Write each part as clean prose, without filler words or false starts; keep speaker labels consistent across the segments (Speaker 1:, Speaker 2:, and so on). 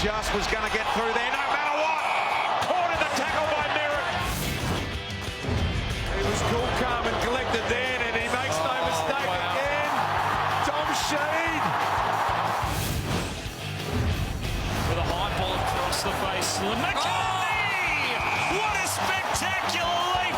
Speaker 1: just was going to get through there no matter what. Caught in the tackle by Merritt. He was cool, calm and collected then, and he makes no mistake again. Tom Sheen.
Speaker 2: With a high ball across the baseline. McCarthy! What a spectacular leap!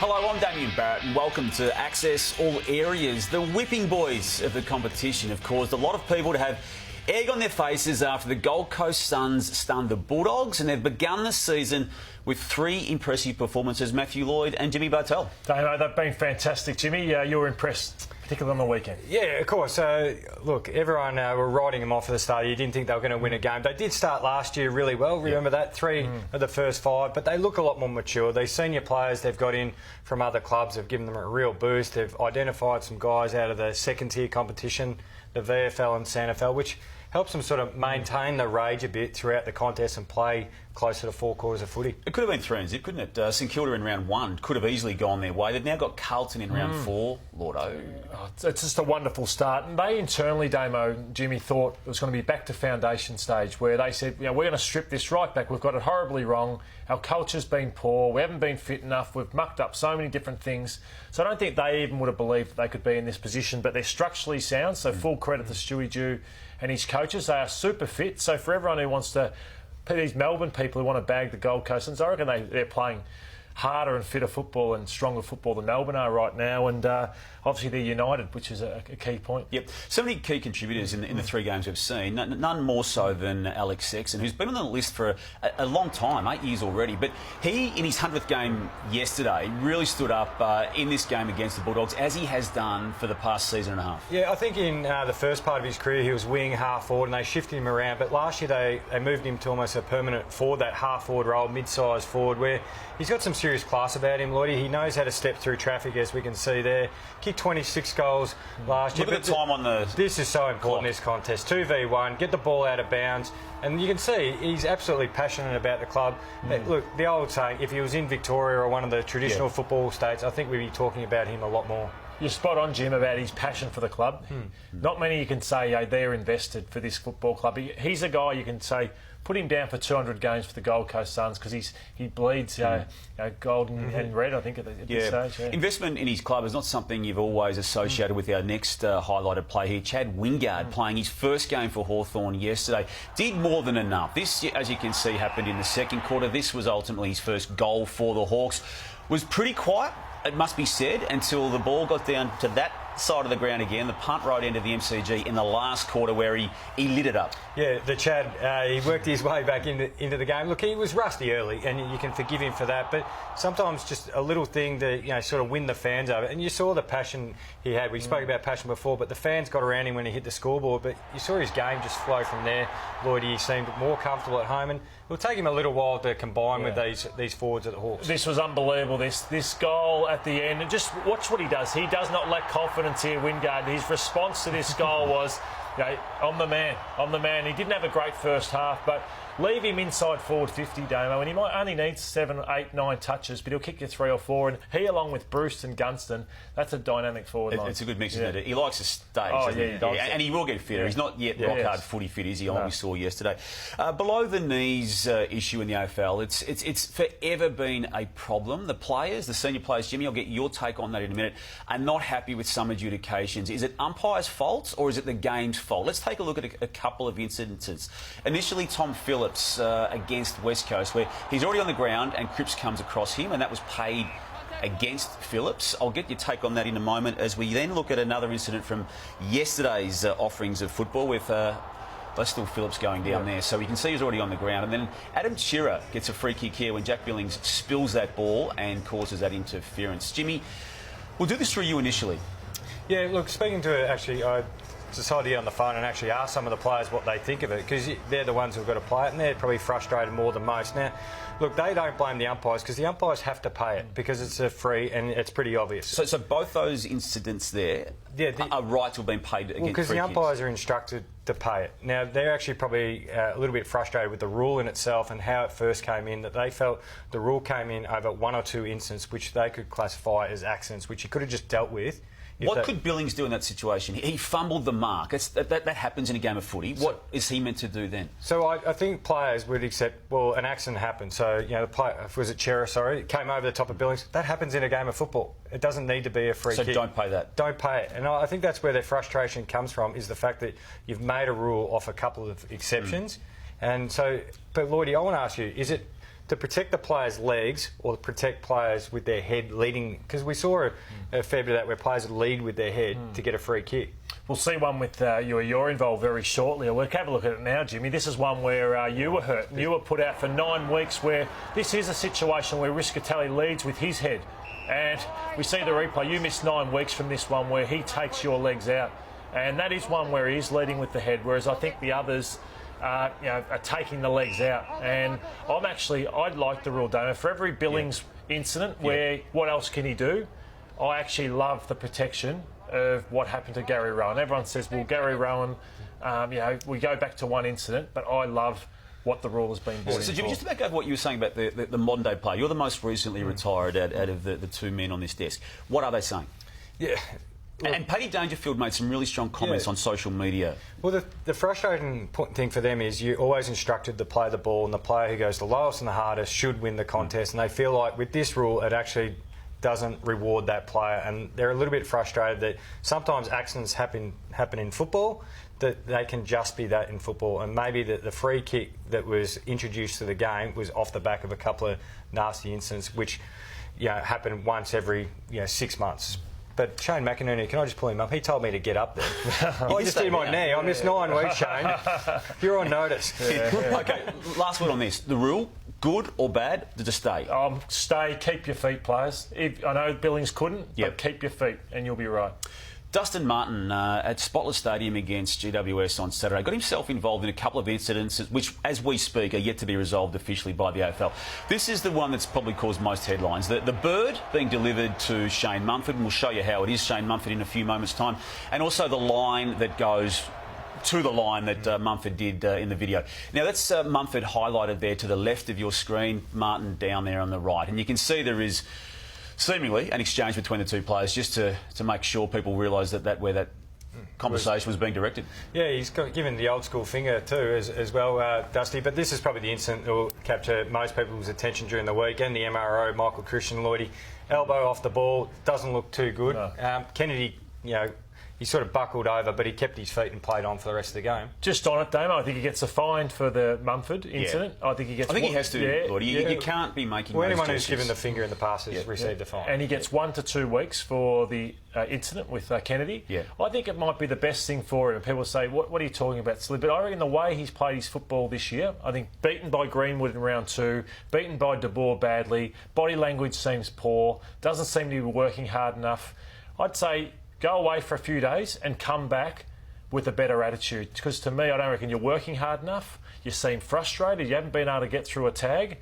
Speaker 3: Hello, I'm Damian Barrett and welcome to Access All Areas. The whipping boys of the competition have caused a lot of people to have egg on their faces after the Gold Coast Suns stunned the Bulldogs, and they've begun the season with three impressive performances, Matthew Lloyd and Jimmy Bartel.
Speaker 4: Damo, they've been fantastic, Jimmy. You were impressed, particularly on the weekend.
Speaker 5: Yeah, of course. Look, everyone were writing them off at the start. You didn't think they were going to win a game. They did start last year really well. Remember that? Three of the first five. But they look a lot more mature. These senior players they've got in from other clubs have given them a real boost. They've identified some guys out of the second-tier competition, the VFL and SANFL, which helps them sort of maintain the rage a bit throughout the contest and play closer to four quarters of footy.
Speaker 3: It could have been 3-0, couldn't it? St Kilda in round one could have easily gone their way. They've now got Carlton in round four. Lordo.
Speaker 4: It's just a wonderful start. And they internally, Damo, Jimmy, thought it was going to be back to foundation stage, where they said, we're going to strip this right back. We've got it horribly wrong. Our culture's been poor. We haven't been fit enough. We've mucked up so many different things. So I don't think they even would have believed that they could be in this position. But they're structurally sound, so full credit to Stewie Dew and his coaches. They are super fit. So for everyone who wants to, these Melbourne people who want to bag the Gold Coast, and I reckon they're playing harder and fitter football and stronger football than Melbourne are right now, and obviously they're united, which is a key point.
Speaker 3: Yep. So many key contributors in the three games we've seen, none more so than Alex Sexton, who's been on the list for a long time, 8 years already, but he, in his 100th game yesterday, really stood up in this game against the Bulldogs, as he has done for the past season and a half.
Speaker 5: Yeah, I think in the first part of his career he was wing, half forward, and they shifted him around, but last year they moved him to almost a permanent forward, that half forward role, mid-sized forward, where he's got some serious class about him, Lloyd. He knows how to step through traffic, as we can see there. Kicked 26 goals last year.
Speaker 3: Look at the time on the...
Speaker 5: This is so important, this contest. 2v1, get the ball out of bounds. And you can see he's absolutely passionate about the club. Look, the old saying, if he was in Victoria or one of the traditional football states, I think we'd be talking about him a lot more.
Speaker 4: You're spot on, Jim, about his passion for the club. Not many you can say they're invested for this football club. He's a guy you can say, put him down for 200 games for the Gold Coast Suns, because he bleeds gold and red, I think, at this stage. Yeah.
Speaker 3: Investment in his club is not something you've always associated with our next highlighted play here. Chad Wingard playing his first game for Hawthorn yesterday. Did more than enough. This, as you can see, happened in the second quarter. This was ultimately his first goal for the Hawks. Was pretty quiet, it must be said, until the ball got down to that side of the ground again, the punt right into the MCG in the last quarter, where he lit it up.
Speaker 5: Yeah, the Chad, he worked his way back into the game. Look, he was rusty early, and you can forgive him for that, but sometimes just a little thing to sort of win the fans over. And you saw the passion he had. We spoke about passion before, but the fans got around him when he hit the scoreboard, but you saw his game just flow from there. Lloyd, he seemed more comfortable at home, and it'll take him a little while to combine with these forwards at the Hawks.
Speaker 4: This was unbelievable, this goal at the end. And just watch what he does. He does not lack confidence here, Wingard. His response to this goal was, I'm the man. He didn't have a great first half, but leave him inside forward 50, Damo, and he might only need 7, 8, 9 touches, but he'll kick you 3 or 4. And he, along with Bruce and Gunston, that's a dynamic forward line.
Speaker 3: It's a good mix, isn't it? He likes to stay.
Speaker 4: He does.
Speaker 3: And he will get fitter. He's not yet rock-hard footy fit, is he, on what we saw yesterday. Below the knees issue in the AFL, it's forever been a problem. The players, the senior players, Jimmy, I'll get your take on that in a minute, are not happy with some adjudications. Is it umpires' fault or is it the game's fault? Let's take a look at a couple of incidences. Initially, Tom Phillips against West Coast, where he's already on the ground and Cripps comes across him, and that was paid against Phillips. I'll get your take on that in a moment, as we then look at another incident from yesterday's offerings of football with that's still Phillips going down there. So you can see he's already on the ground. And then Adam Shearer gets a free kick here when Jack Billings spills that ball and causes that interference. Jimmy, we'll do this through you initially.
Speaker 5: Yeah, look, speaking to I decided to get on the phone and actually ask some of the players what they think of it, because they're the ones who've got to play it, and they're probably frustrated more than most. Now, look, they don't blame the umpires, because the umpires have to pay it because it's a free and it's pretty obvious.
Speaker 3: So both those incidents there are right to have been paid against free kicks?
Speaker 5: Because the umpires are instructed to pay it. Now, they're actually probably a little bit frustrated with the rule in itself and how it first came in, that they felt the rule came in over 1 or 2 incidents which they could classify as accidents, which you could have just dealt with
Speaker 3: What could Billings do in that situation? He fumbled the mark. That happens in a game of footy. What is he meant to do then?
Speaker 5: So I think players would accept, well, an accident happened. So, the player, was it Chera, sorry, came over the top of Billings. That happens in a game of football. It doesn't need to be a free kick.
Speaker 3: So don't pay that.
Speaker 5: Don't pay it. And I think that's where their frustration comes from, is the fact that you've made a rule off a couple of exceptions. And so, but Lloydie, I want to ask you, is it to protect the players' legs or to protect players with their head leading? Because we saw a fair bit of that where players lead with their head to get a free kick.
Speaker 4: We'll see one with you're involved very shortly. We'll have a look at it now, Jimmy. This is one where you were hurt. You were put out for 9 weeks, where this is a situation where Riscatelli leads with his head. And we see the replay. You missed 9 weeks from this one where he takes your legs out. And that is one where he is leading with the head, whereas I think the others are taking the legs out. And I'd like the rule, Damo. For every Billings incident where what else can he do, I actually love the protection of what happened to Gary Rowan. Everyone says, well, Gary Rowan, we go back to one incident, but I love what the rule has been brought in.
Speaker 3: So, Jimmy, just to back up what you were saying about the modern day player, you're the most recently retired out of the two men on this desk. What are they saying?
Speaker 5: Yeah.
Speaker 3: And Paddy Dangerfield made some really strong comments on social media.
Speaker 5: Well, the frustrating thing for them is you always instructed to play the ball, and the player who goes the lowest and the hardest should win the contest. And they feel like with this rule, it actually doesn't reward that player. And they're a little bit frustrated that sometimes accidents happen in football, that they can just be that in football. And maybe the free kick that was introduced to the game was off the back of a couple of nasty incidents, which happen once every 6 months. But Shane McInerney, can I just pull him up? He told me to get up there. I just did my knee. I missed 9 weeks, Shane. You're on notice.
Speaker 3: OK, last word on this. The rule, good or bad, to stay?
Speaker 4: Stay, keep your feet, players. I know Billings couldn't, but keep your feet and you'll be right.
Speaker 3: Dustin Martin at Spotless Stadium against GWS on Saturday got himself involved in a couple of incidents which, as we speak, are yet to be resolved officially by the AFL. This is the one that's probably caused most headlines. The bird being delivered to Shane Mumford, and we'll show you how it is Shane Mumford in a few moments' time, and also the line that goes to the line that Mumford did in the video. Now, that's Mumford highlighted there to the left of your screen, Martin down there on the right, and you can see there is seemingly an exchange between the two players just to make sure people realise that where that conversation was being directed.
Speaker 5: Yeah, he's given the old school finger too as well, Dusty. But this is probably the incident that will capture most people's attention during the week. And the MRO, Michael Christian, Lloydie, elbow off the ball, doesn't look too good. No. Kennedy, he sort of buckled over, but he kept his feet and played on for the rest of the game. Just on it, Damo, I think he gets a fine for the Mumford incident.
Speaker 3: I think he has to, Lloyd. You can't be making those
Speaker 5: anyone
Speaker 3: gestures.
Speaker 5: who's given the finger in the past has received a fine.
Speaker 4: And he gets 1 to 2 weeks for the incident with Kennedy.
Speaker 3: Yeah.
Speaker 4: I think it might be the best thing for him. And people say, what are you talking about, Slim? But I reckon the way he's played his football this year, I think beaten by Greenwood in round 2, beaten by De Boer badly, body language seems poor, doesn't seem to be working hard enough. I'd say go away for a few days and come back with a better attitude. Because to me, I don't reckon you're working hard enough. You seem frustrated. You haven't been able to get through a tag.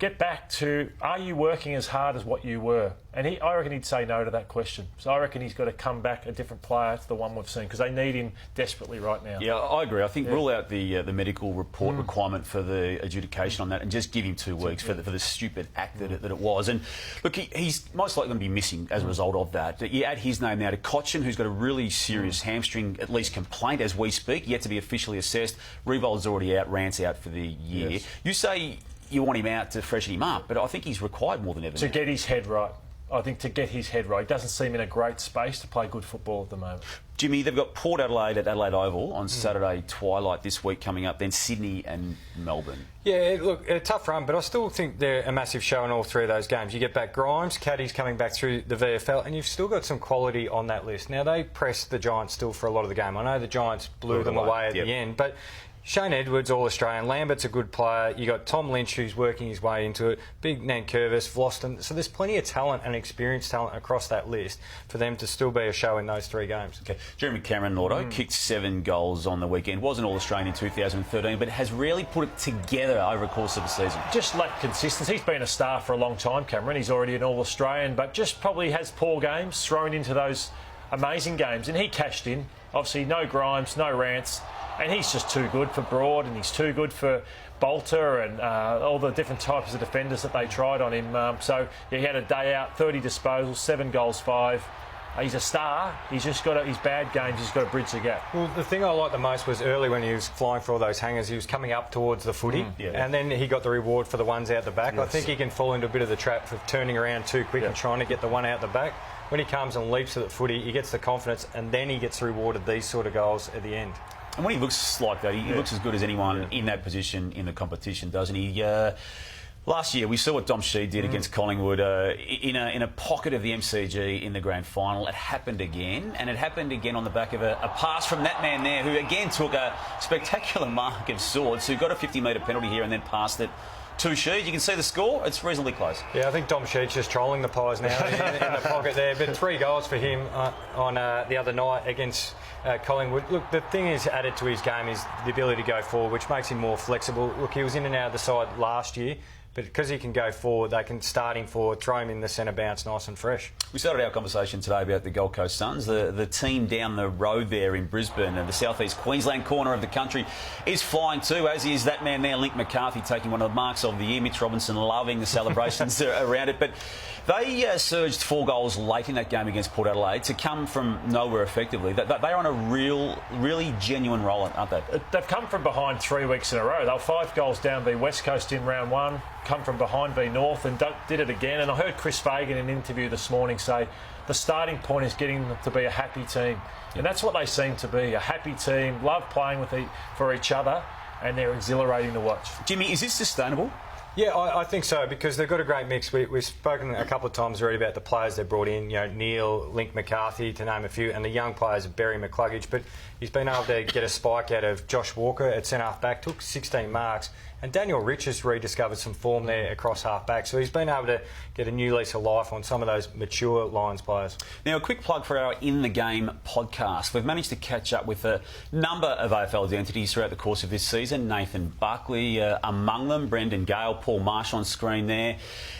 Speaker 4: Get back to, are you working as hard as what you were? And I reckon he'd say no to that question. So I reckon he's got to come back a different player to the one we've seen, because they need him desperately right now.
Speaker 3: Yeah, I agree. I think rule out the medical report requirement for the adjudication on that and just give him 2 weeks for the stupid act that it was. And look, he's most likely going to be missing as a result of that. You add his name now to Cochin, who's got a really serious hamstring, at least complaint as we speak, yet to be officially assessed. Revold's already out, Rant's out for the year.
Speaker 4: Yes.
Speaker 3: You say you want him out to freshen him up, but I think he's required more than ever
Speaker 4: to
Speaker 3: now.
Speaker 4: get his head right. I think to get his head right. He doesn't seem in a great space to play good football at the moment.
Speaker 3: Jimmy, they've got Port Adelaide at Adelaide Oval on Saturday twilight this week coming up, then Sydney and Melbourne.
Speaker 5: Yeah, look, a tough run, but I still think they're a massive show in all 3 of those games. You get back Grimes, Caddy's coming back through the VFL, and you've still got some quality on that list. Now, they pressed the Giants still for a lot of the game. I know the Giants blew them away at the end, but Shane Edwards, All-Australian. Lambert's a good player. You got Tom Lynch, who's working his way into it. Big Nankervis, Vlosten. So there's plenty of talent and experienced talent across that list for them to still be a show in those 3 games.
Speaker 3: Okay. Jeremy Cameron, Nordo, kicked 7 goals on the weekend. Was an All-Australian in 2013, but has rarely put it together over the course of a season.
Speaker 4: Just lacked consistency. He's been a star for a long time, Cameron. He's already an All-Australian, but just probably has poor games thrown into those amazing games. And he cashed in. Obviously, no Grimes, no Rants. And he's just too good for Broad, and he's too good for Bolter and all the different types of defenders that they tried on him. So he had a day out, 30 disposals, 7 goals, 5. He's a star. He's just got his bad games. He's got to bridge the gap.
Speaker 5: Well, the thing I liked the most was early when he was flying for all those hangers, he was coming up towards the footy, and then he got the reward for the ones out the back. I think he can fall into a bit of the trap of turning around too quick and trying to get the one out the back. When he comes and leaps at the footy, he gets the confidence, and then he gets rewarded these sort of goals at the end.
Speaker 3: And when he looks like that, he looks as good as anyone in that position in the competition, doesn't he? Last year, we saw what Dom Sheed did against Collingwood in a pocket of the MCG in the grand final. It happened again, and it happened again on the back of a pass from that man there, who again took a spectacular mark of sorts, who got a 50-metre penalty here and then passed it to Sheed. You can see the score. It's reasonably close. Yeah,
Speaker 5: I think Dom Sheed's just trolling the Pies now in the pocket there. But 3 goals for him on the other night against Collingwood. Look, the thing is added to his game is the ability to go forward, which makes him more flexible. Look, he was in and out of the side last year, but because he can go forward, they can start him forward, throw him in the centre bounce nice and fresh.
Speaker 3: We started our conversation today about the Gold Coast Suns. The team down the road there in Brisbane, and the southeast Queensland corner of the country, is flying too, as is that man there, Link McCarthy, taking one of the marks of the year. Mitch Robinson loving the celebrations around it. But they surged 4 goals late in that game against Port Adelaide to come from nowhere effectively. They're on a really genuine roll, aren't they?
Speaker 4: They've come from behind 3 weeks in a row. They were 5 goals down v West Coast in round 1. Come from behind v North and did it again. And I heard Chris Fagan in an interview this morning say the starting point is getting them to be a happy team. And that's what they seem to be, a happy team, love playing for each other, and they're exhilarating to watch.
Speaker 3: Jimmy, is this sustainable?
Speaker 5: Yeah, I think so, because they've got a great mix. We've spoken a couple of times already about the players they've brought in, Neil, Link McCarthy, to name a few, and the young players, Barry McCluggage. But he's been able to get a spike out of Josh Walker at centre-half back, took 16 marks. And Daniel Rich has rediscovered some form there across half-back. So he's been able to get a new lease of life on some of those mature Lions players.
Speaker 3: Now, a quick plug for our In The Game podcast. We've managed to catch up with a number of AFL identities throughout the course of this season. Nathan Buckley among them, Brendan Gale, Paul Marsh on screen there,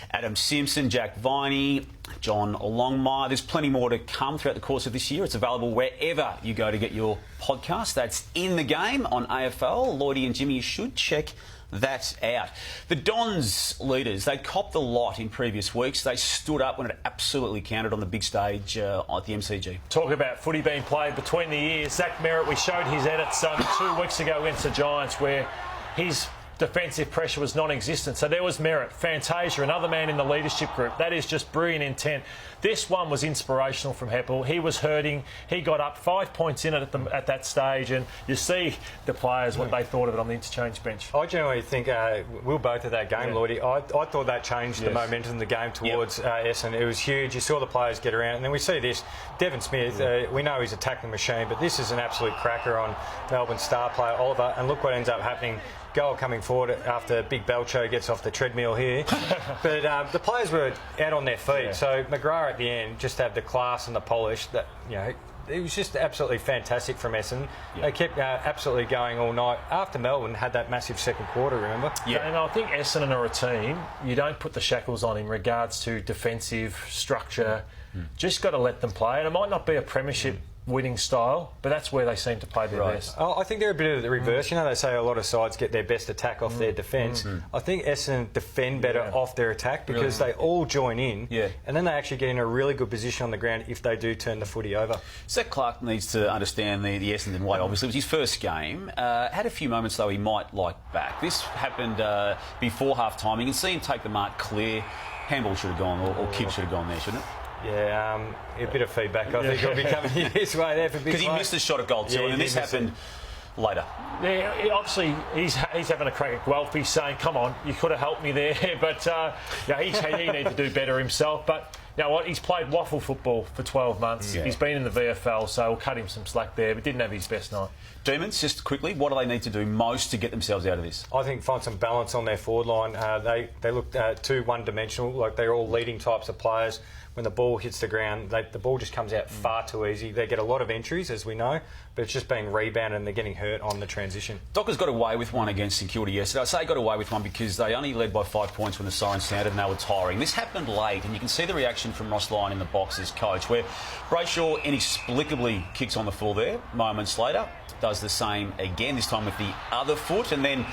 Speaker 3: Adam Simpson, Jack Viney, John Longmire. There's plenty more to come throughout the course of this year. It's available wherever you go to get your podcast. That's In The Game on AFL. Lloydie and Jimmy, you should check that out. The Dons leaders, they copped a lot in previous weeks. They stood up when it absolutely counted on the big stage at the MCG.
Speaker 4: Talk about footy being played between the ears. Zach Merritt, we showed his edits 2 weeks ago against the Giants, where his defensive pressure was non-existent. So there was Merritt, Fantasia, another man in the leadership group. That is just brilliant intent. This one was inspirational from Heppel. He was hurting. He got up 5 points in it at that stage, and you see the players, what they thought of it on the interchange bench.
Speaker 5: I generally think we were both at that game, Lloydie. I thought that changed the momentum of the game towards Essendon. It was huge. You saw the players get around, and then we see this. Devon Smith, we know he's a tackling machine, but this is an absolute cracker on Melbourne star player Oliver, and look what ends up happening. Goal coming forward after Big Belcho gets off the treadmill here. But the players were out on their feet. So McGrath at the end just had the class and the polish that, it was just absolutely fantastic from Essendon. They kept absolutely going all night. After Melbourne had that massive second quarter, remember?
Speaker 4: Yeah, and I think Essendon are a team, you don't put the shackles on in regards to defensive structure. Just got to let them play. And it might not be a premiership winning style, but that's where they seem to play their best.
Speaker 5: I think they're a bit of the reverse. They say a lot of sides get their best attack off their defence. I think Essendon defend better off their attack because they all join in, and then they actually get in a really good position on the ground if they do turn the footy over.
Speaker 3: Zach Clark needs to understand the Essendon way. Obviously, it was his first game. Had a few moments, though, he might like back. This happened before half-time. You can see him take the mark clear. Handball should have gone, or kick should have gone there, shouldn't it?
Speaker 5: Yeah, a bit of feedback I think will be coming his way there for big.
Speaker 3: Because he missed a shot at goal too, and this happened later.
Speaker 4: Yeah, obviously he's having a crack at Guelph. He's saying, "Come on, you could have helped me there," but he needs to do better himself. But you know what? He's played waffle football for 12 months. He's been in the VFL, so we'll cut him some slack there. But didn't have his best night.
Speaker 3: Demons, just quickly, what do they need to do most to get themselves out of this?
Speaker 5: I think find some balance on their forward line. They look too one-dimensional. Like they're all leading types of players. When the ball hits the ground, the ball just comes out far too easy. They get a lot of entries, as we know, but it's just being rebounded and they're getting hurt on the transition.
Speaker 3: Dockers got away with one against St Kilda yesterday. I say they got away with one because they only led by 5 points when the siren sounded and they were tiring. This happened late, and you can see the reaction from Ross Lyon in the box as coach, where Brayshaw inexplicably kicks on the full there. Moments later, does the same again, this time with the other foot, and then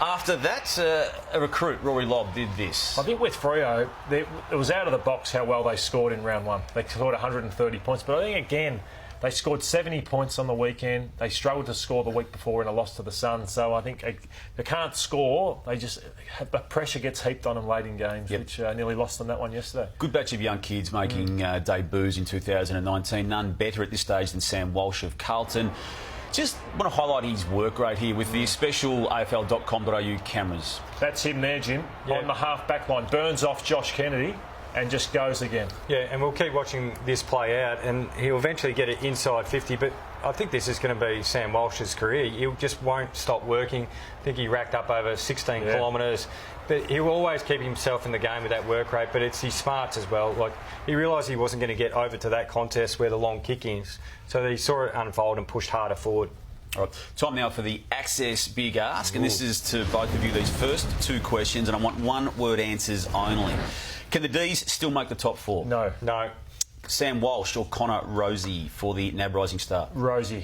Speaker 3: After that, a recruit, Rory Lobb, did this.
Speaker 4: I think with Freo, it was out of the box how well they scored in round one. They scored 130 points, but I think again, they scored 70 points on the weekend. They struggled to score the week before in a loss to the Suns. So I think they can't score. The pressure gets heaped on them late in games, which nearly lost them that one yesterday.
Speaker 3: Good batch of young kids making debuts in 2019. None better at this stage than Sam Walsh of Carlton. Just want to highlight his work rate here with the special AFL.com.au cameras.
Speaker 4: That's him there, Jim, on the half-back line. Burns off Josh Kennedy and just goes again. Yeah,
Speaker 5: and we'll keep watching this play out, and he'll eventually get it inside 50, but I think this is going to be Sam Walsh's career. He just won't stop working. I think he racked up over 16 kilometres. But he'll always keep himself in the game with that work rate, but it's his smarts as well. Like, he realised he wasn't going to get over to that contest where the long kick is, so he saw it unfold and pushed harder forward.
Speaker 3: All right, time now for the Access Big Ask, and this is to both of you, these first two questions, and I want one-word answers only. Can the D's still make the top four?
Speaker 4: No.
Speaker 3: Sam Walsh or Connor Rosie for the NAB Rising Star?
Speaker 4: Rosie.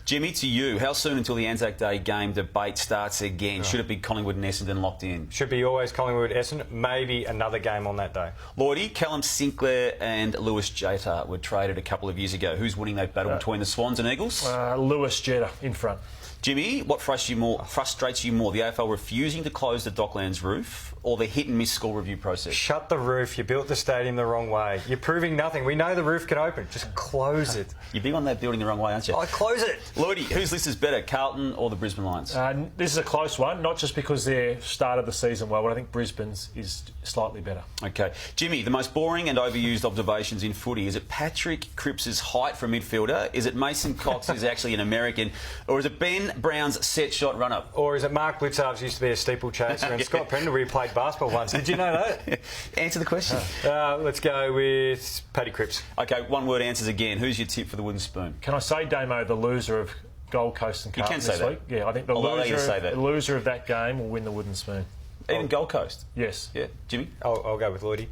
Speaker 3: Jimmy, to you, how soon until the Anzac Day game debate starts again? Should it be Collingwood and Essendon locked in?
Speaker 5: Should be always Collingwood, Essendon, maybe another game on that day.
Speaker 3: Lloydie, Callum Sinclair and Lewis Jetta were traded a couple of years ago. Who's winning that battle between the Swans and Eagles?
Speaker 4: Lewis Jetta in front.
Speaker 3: Jimmy, what frustrates you more, the AFL refusing to close the Docklands roof or the hit-and-miss school review process?
Speaker 5: Shut the roof. You built the stadium the wrong way. You're proving nothing. We know the roof can open. Just close it.
Speaker 3: You're big on that building the wrong way, aren't you?
Speaker 5: I close it.
Speaker 3: Lloydie, whose list is better, Carlton or the Brisbane Lions?
Speaker 4: This is a close one, not just because they started the season well, but I think Brisbane's is slightly better.
Speaker 3: OK. Jimmy, the most boring and overused observations in footy, is it Patrick Cripps' height for a midfielder? Is it Mason Cox is actually an American? Or is it Ben Brown's set shot run-up?
Speaker 5: Or is it Mark Blitzarves used to be a steeplechaser and Scott Pendlebury played basketball once? Did you know that?
Speaker 3: Answer the question.
Speaker 5: Let's go with Paddy Cripps.
Speaker 3: OK, one-word answers again. Who's your tip for the wooden spoon?
Speaker 4: Can I say, Damo, the loser of Gold Coast and Carlton this week? Yeah, I think the loser of that game will win the wooden spoon.
Speaker 3: Even Gold Coast?
Speaker 4: Yes.
Speaker 3: Yeah. Jimmy?
Speaker 5: I'll go with Lloydie.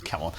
Speaker 3: Come on.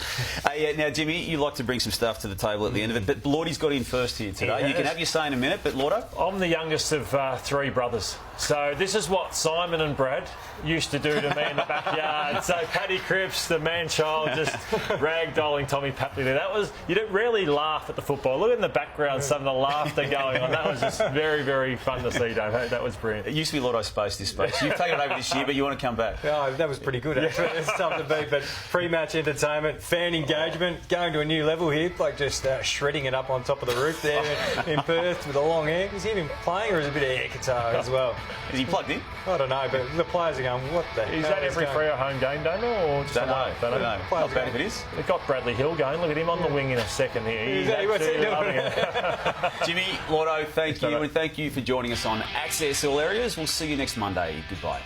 Speaker 3: Now, Jimmy, you like to bring some stuff to the table at the end of it, but Lloydie's got in first here today. You can have your say in a minute, but Lordo?
Speaker 4: I'm the youngest of three brothers. So this is what Simon and Brad used to do to me in the backyard. So Paddy Cripps, the man-child, just ragdolling Tommy Papley there. You don't rarely laugh at the football. Look in the background, some of the laughter going on. That was just very, very fun to see, Dave. That was brilliant.
Speaker 3: It used to be Lordo's space, this space. You've taken it over this year, but you want to come back.
Speaker 5: Oh, that was pretty good, actually. It's tough to beat, but pre-match entertainment, fan engagement, going to a new level here, like just shredding it up on top of the roof there in Perth with the long hair. Is he even playing, or is it a bit of air guitar as well?
Speaker 3: Is he plugged in?
Speaker 5: I don't know, but the players are going, what the hell
Speaker 4: is that every Freo home game, Damo? Or just
Speaker 3: don't know. Not bad if it is.
Speaker 4: They've got Bradley Hill going. Look at him on the wing in a second here.
Speaker 5: What's he doing?
Speaker 3: Jimmy, Lordo, thank you. And thank you for joining us on Access All Areas. We'll see you next Monday. Goodbye.